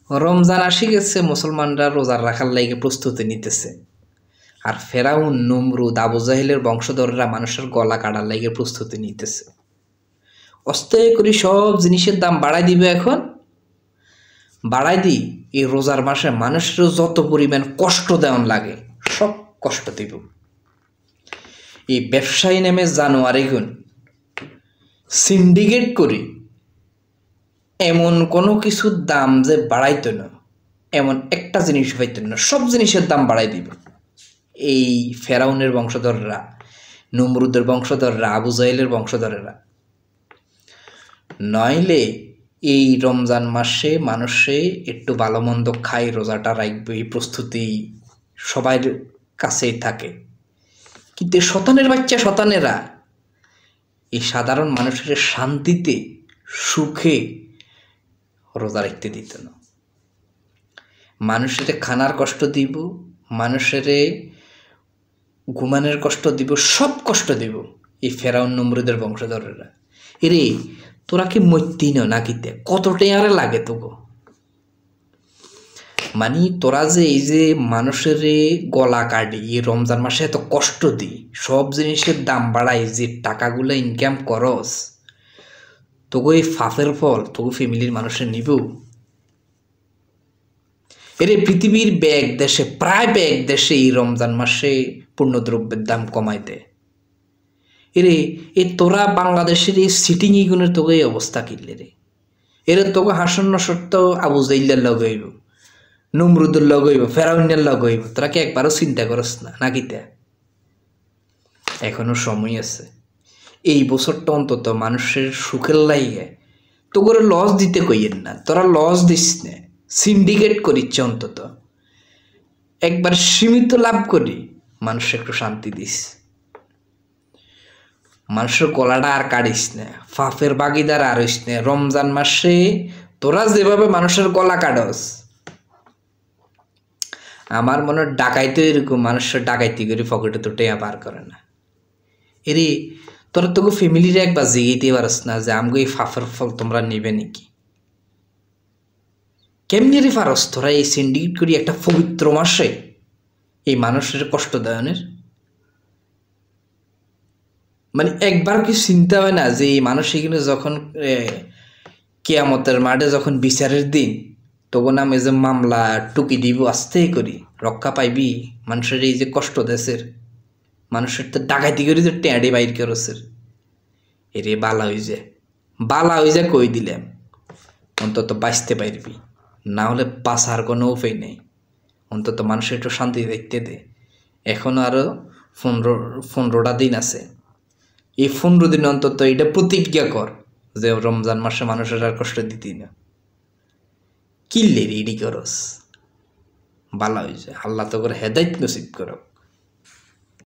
রমজান আসি গেছে, মুসলমানরা রোজার রাখার লাগে প্রস্তুতি নিতেছে। আর ফেরাউন, নমরুদ, আবু জাহেলের বংশধররা মানুষের গলা কাটার লাগে প্রস্তুতি নিতেছে। অস্তে করে সব জিনিসের দাম বাড়াই দিবে। এখন বাড়াই দিই, এই রোজার মাসে মানুষের যত পরিমাণ কষ্ট দেওয়ান লাগে সব কষ্ট দিব। এই ব্যবসায়ী নেমে জানুয়ারি গুণ সিন্ডিকেট করি এমন কোনো কিছুর দাম যে বাড়াইতো না, এমন একটা জিনিস পাইতো না, সব জিনিসের দাম বাড়াই দিবে এই ফেরাউনের বংশধররা, নমরুদের বংশধররা, আবু জাহেলের বংশধরেরা। নইলে এই রমজান মাসে মানুষে একটু ভালো মন্দ খায়, রোজাটা রাখবে, এই প্রস্তুতি সবার কাছেই থাকে। কিন্তু শতানের বাচ্চা শতানেরা এই সাধারণ মানুষের শান্তিতে সুখে রোজা রাখতে দিত না। মানুষের খানার কষ্ট দিব, মানুষের ঘুমানোর কষ্ট দিব, সব কষ্ট দিব এই ফেরাউন নমরুদের বংশধরেরা। এরে তোরা কি মরতি না কিতে কতটাই আরে লাগে তোগো? মানে তোরা যে এই যে মানুষের গলা কাটি, এই রমজান মাসে এত কষ্ট দিই, সব জিনিসের দাম বাড়াই, যে টাকাগুলো ইনকাম করস, তোগো এই ফাফের ফল তোগো ফ্যামিলির মানুষের নিব? এরে পৃথিবীর ব্যাগ দেশে, প্রায় ব্যাগ দেশে এই রমজান মাসে পণ্যদ্রব্যের দাম কমাই দেয়। এরে এ তোরা বাংলাদেশের এই সিটিং ইগুনের তোকে এই অবস্থা কিনলে রে। এরে তোকে হাসন নসত্য আবু জাইল্লার লগ হইব, নমরুদের লগ হইব, ফেরাউনের লগ হইব। তোরা কি একবারও চিন্তা করস না নাকি? তা এখনো সময় আছে। এই বছরটা অন্তত মানুষের সুখের লাইগে তো করে লস দিতে কইয়েন না। তোরা লস দিস না, সিন্ডিকেট করিচ্ছে। অন্তত একবার সীমিত লাভ করি মানুষের একটু শান্তি দিস। মানুষের গলাটা আর কাটিস না, ফাফের বাগিদার আর হইস না। রমজান মাসে তোরা যেভাবে মানুষের গলা কাটস, আমার মনে হয় ডাকাইতে এরকম মানুষের ডাকাইতি করে পকেটে তো টেয়া পার করে না। এরে তোরা তোকে ফ্যামিলির একবার জিগাইতে পারস না যে আমগো এই ফাফের ফল তোমরা নিবে নাকি? কেমনি রে পারস তোরা এই সিন্ডিকেট করি একটা পবিত্র মাসে এই মানুষের কষ্ট দেওয়ানের? মানে একবার কি চিন্তা হয় না যে এই মানুষ এখানে যখন কিয়ামতের মাঠে যখন বিচারের দিন, তখন আমি যে মামলা টুকি দিব আস্তে করি, রক্ষা পাইবি? মানুষের এই যে কষ্ট দেশের, মানুষের তো ডাকাইতি করি যে টেঁড়ি বাইর করছের। এরে বালা হই যে কই দিলাম, অন্তত বাঁচতে পারবি, না হলে বাঁচার কোনো উপায় নেই। অন্তত মানুষের একটু শান্তি দেখতে দে। এখনো আরো 15টা দিন আছে। এই 15 দিন অন্তত এটা প্রতিজ্ঞা কর যে রমজান মাসে মানুষের আর কষ্ট দিতি না। কিল্লে রেডি করস, বালা হয়েছে। আল্লাহ তো করে হেদায়েত নসিব করো।